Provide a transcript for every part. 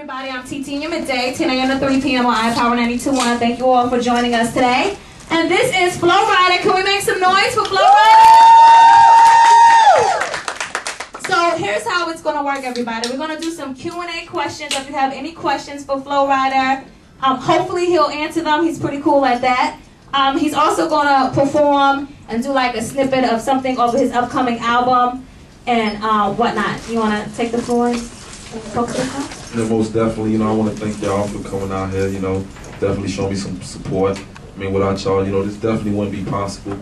everybody. I'm TT in your midday, 10 a.m. to 3 p.m. on iPower 92.1. Thank you all for joining us today. And this is Flo-Rida. Can we make some noise for Flo-Rida? So here's how it's going to work, everybody. We're going to do some Q&A questions. If you have any questions for Flo-Rida, hopefully he'll answer them. He's pretty cool at that. He's also going to perform and do like a snippet of something over his upcoming album and whatnot. You want to take the floor and focus this up? Yeah, most definitely. I want to thank y'all for coming out here. Definitely show me some support. Without y'all, this definitely wouldn't be possible.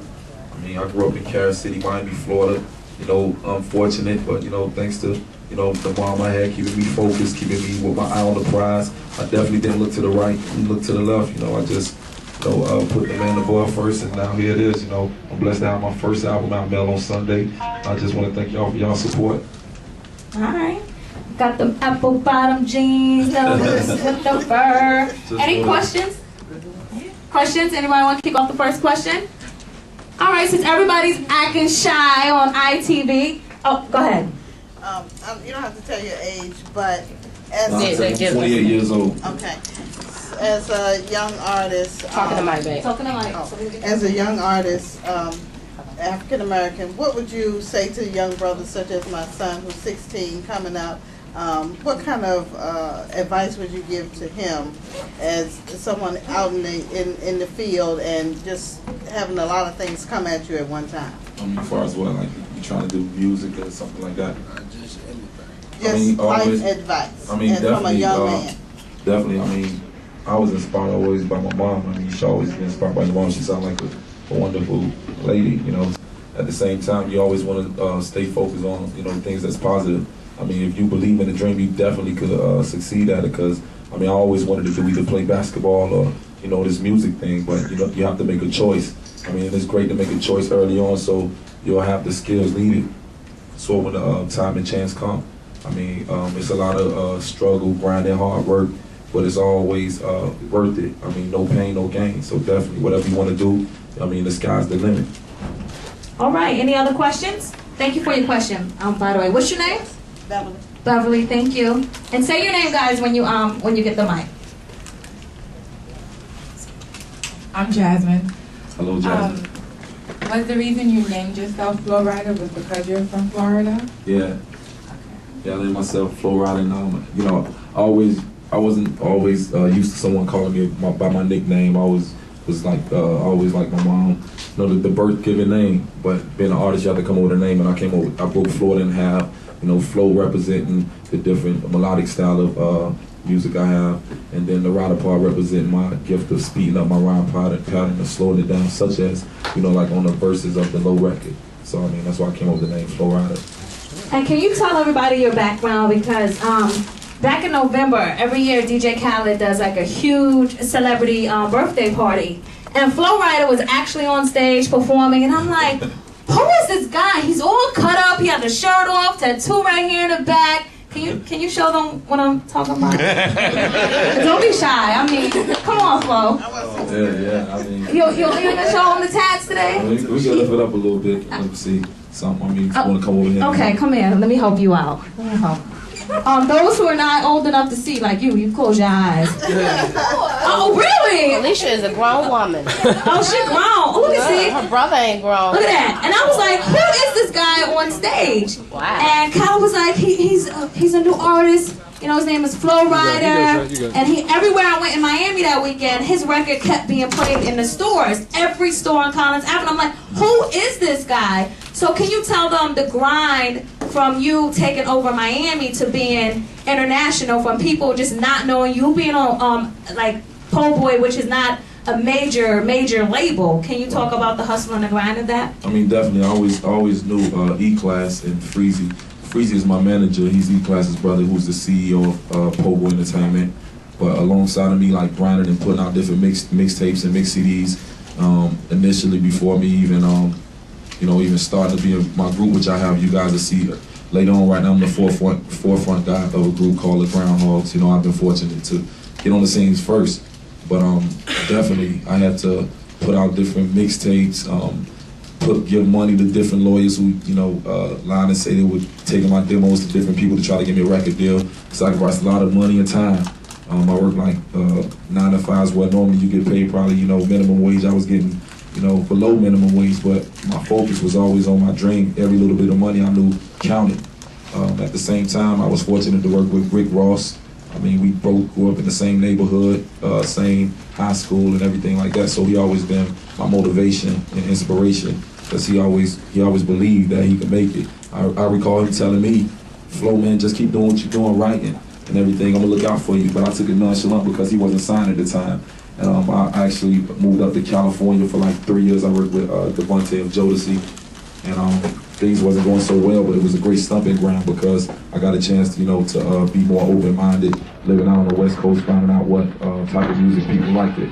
I grew up in Carol City, Miami, Florida. Unfortunate, but thanks to the mom I had keeping me focused, keeping me with my eye on the prize. I definitely didn't look to the right, didn't look to the left. I just put the man above first, and now here it is. I'm blessed to have my first album out, mail on Sunday. I just want to thank y'all for y'all support. All right. Got the apple bottom jeans, with the fur. Any questions? Questions? Anybody want to kick off the first question? All right, since everybody's acting shy on ITV. Oh, go ahead. You don't have to tell your age, but as I'm 28 years old. Okay. As a young artist, Talking to my baby. As a young artist, African American, what would you say to young brothers such as my son, who's 16, coming out? What kind of advice would you give to him as someone out in the field and just having a lot of things come at you at one time? As far as what, like you trying to do music or something like that? Just life advice. And from a young man. Definitely. I was inspired always by my mom. She always been inspired by your mom. She sounded like a wonderful lady. At the same time, you always want to stay focused on things that's positive. If you believe in a dream, you definitely could succeed at it. Because I always wanted to do either play basketball or this music thing. But you have to make a choice. It's great to make a choice early on, so you'll have the skills needed. So when the time and chance come, it's a lot of struggle, grinding, hard work, but it's always worth it. No pain, no gain. So definitely, whatever you want to do, the sky's the limit. All right. Any other questions? Thank you for your question. By the way, what's your name? Beverly. Beverly, thank you. And say your name, guys, when you get the mic. I'm Jasmine. Hello, Jasmine. Was the reason you named yourself Flo-Rida was because you're from Florida? Yeah. Yeah, I named myself Flo-Rida, and I wasn't always used to someone calling me by my nickname. I was always like my mom, the birth given name. But being an artist, you have to come up with a name, and I broke Florida in half. Flow representing the different melodic style of music I have, and then the Rida part representing my gift of speeding up my rhyme pattern and slowing it down, such as like on the verses of the low record. So that's why I came up with the name Flo-Rida. And can you tell everybody your background? Because back in November, every year DJ Khaled does like a huge celebrity birthday party. And Flo-Rida was actually on stage performing, and I'm like, who is this guy? He's all cut up, he had the shirt off, tattoo right here in the back. Can you show them what I'm talking about? Don't be shy. Come on, Flo. Yeah. You'll even show them the tats today? We can lift it up a little bit. Let me see something. You want to come over here? Okay, come here. Let me help you out. Those who are not old enough to see, like you close your eyes. Oh, really? Alicia is a grown woman. Oh, she grown. Oh, let me see. Her brother ain't grown. Look at that. And I was like, who is this guy on stage? Wow. And Kyle was like, he's a new artist. His name is Flo-Rida. And everywhere I went in Miami that weekend, his record kept being played in the stores. Every store on Collins Avenue. I'm like, who is this guy? So can you tell them the grind from you taking over Miami to being international, from people just not knowing you, being on like Po' Boy, which is not a major label. Can you talk about the hustle and the grind of that? Definitely. I always knew E-Class and Freezy. Freezy is my manager. He's E-Class's brother, who's the CEO of Po' Boy Entertainment. But alongside of me, like grinding and putting out different mixtapes and mix CDs, initially before me even even starting to be in my group, which I have you guys to see later on. Right now, I'm the forefront guy of a group called the Groundhogs. I've been fortunate to get on the scenes first, but definitely I had to put out different mixtapes, give money to different lawyers who, lied and say they were taking my demos to different people to try to give me a record deal. Sacrificed a lot of money and time. I worked like 9 to 5s where normally you get paid probably, minimum wage. I was getting, below minimum wage, but my focus was always on my dream. Every little bit of money I knew counted. At the same time, I was fortunate to work with Rick Ross. I mean, we both grew up in the same neighborhood, same high school and everything like that. So he always been my motivation and inspiration, because he always believed that he could make it. I recall him telling me, "Flo, man, just keep doing what you're doing, writing and everything. I'm gonna look out for you." But I took it nonchalant because he wasn't signed at the time. And I actually moved up to California for like 3 years. I worked with Devontae of Jodeci, and things wasn't going so well, but it was a great stomping ground because I got a chance to, to be more open-minded, living out on the West Coast, finding out what type of music people liked it.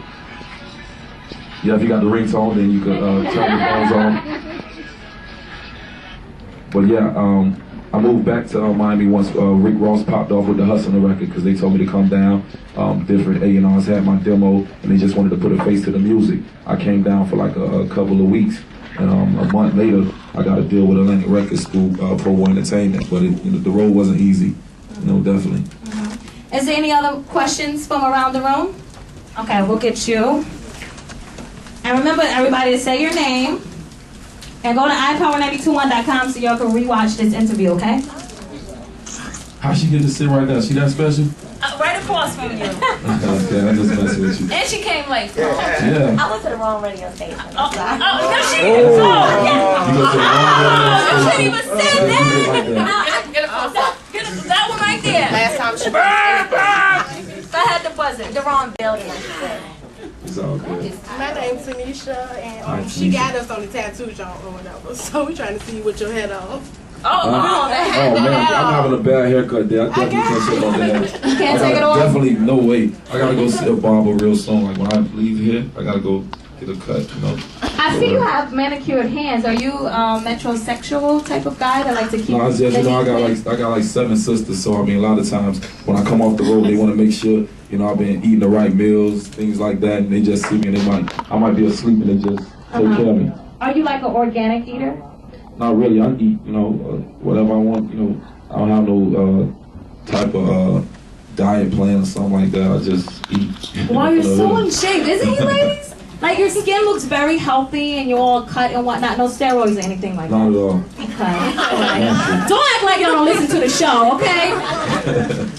Yeah, if you got the ringtone, then you could turn your phones on. But yeah, I moved back to Miami once Rick Ross popped off with the Hustler record because they told me to come down. Different A&Rs had my demo, and they just wanted to put a face to the music. I came down for like a couple of weeks, and a month later, I got a deal with Atlantic Records through Provo Entertainment. But the road wasn't easy, definitely. Mm-hmm. Is there any other questions from around the room? Okay, we'll get you. And remember, everybody, to say your name. And go to iPower921.com so y'all can rewatch this interview, okay? How she get to sit right there? She that special? Right across from you. Okay, I just messing with you. And she came late. Yeah. I went to the wrong radio station. No, she didn't. You go to the wrong You shouldn't even sit there. Get That one right there. Last time she was I had to buzz it. the wrong building, like she said. It's all good. My name's Tanisha, and Hi, she Tanisha. got us on the tattoo joint or whatever. So we're trying to see what your head off. Oh, man, I'm having a bad haircut there. I definitely can't sit on that. You can't take it off? Definitely, no way. I gotta go see a barber real soon. Like when I leave here, I gotta go get a cut, I see you have manicured hands. Are you metrosexual type of guy that like to keep? No, I just, I got like 7 sisters, so I mean, a lot of times when I come off the road, they want to make sure, I've been eating the right meals, things like that, and they just see me and I might be asleep and they just take care of me. Are you like an organic eater? Not really. I eat, whatever I want. I don't have no type of diet plan or something like that. I just eat. Wow, you're so in shape, isn't he, ladies? Like your skin looks very healthy and you're all cut and whatnot. No steroids or anything like that. Not at all. Okay. Right. Don't act like y'all don't listen to the show, okay?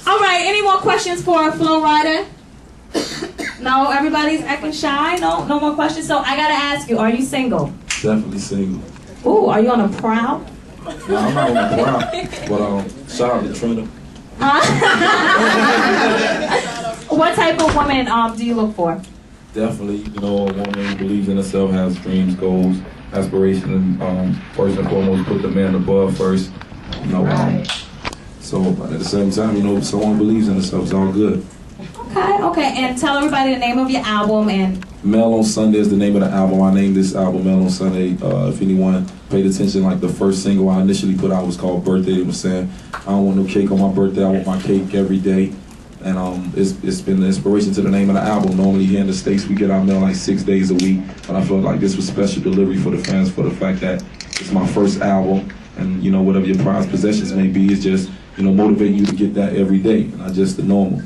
All right. Any more questions for Flo-Rida? No, everybody's acting shy. No more questions. So I gotta ask you: are you single? Definitely single. Ooh, are you on a prowl? No, I'm not on the prowl. But shout out to Trina. What type of woman do you look for? Definitely, a woman who believes in herself, has dreams, goals, aspirations, and first and foremost, put the man above first. So at the same time, if someone believes in herself, it's all good. Okay, and tell everybody the name of your album and. Mail on Sunday is the name of the album. I named this album Mail on Sunday. If anyone paid attention, like the first single I initially put out was called Birthday. It was saying, I don't want no cake on my birthday, I want my cake every day. And it's been the inspiration to the name of the album. Normally here in the States we get our mail like 6 days a week, but I felt like this was special delivery for the fans for the fact that it's my first album, and whatever your prized possessions may be, it's just motivating you to get that every day, not just the normal.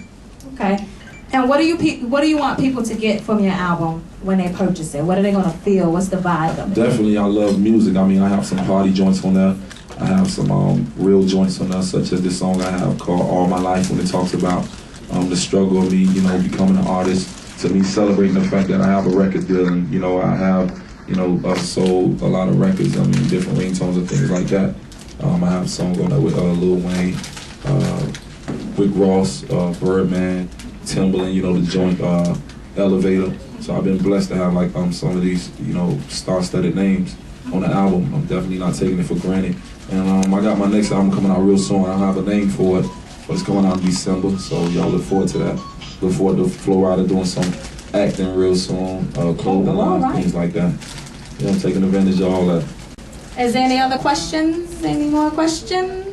Okay. And what do you want people to get from your album when they purchase it? What are they gonna feel? What's the vibe of it? Definitely, I love music. I mean, I have some party joints on there. I have some real joints on there, such as this song I have called All My Life, when it talks about the struggle of me, becoming an artist, to me celebrating the fact that I have a record deal, and I have, sold a lot of records. I mean, different ringtones and things like that. I have a song on there with Lil Wayne, Rick Ross, Birdman, Timbaland, the joint Elevator. So I've been blessed to have like some of these, star-studded names on the album. I'm definitely not taking it for granted. And I got my next album coming out real soon. I don't have a name for it, but it's coming out in December. So y'all look forward to that. Look forward to Flo-Rida doing some acting real soon, clothing line, things like that. I'm taking advantage of all that. Is there any other questions? Any more questions?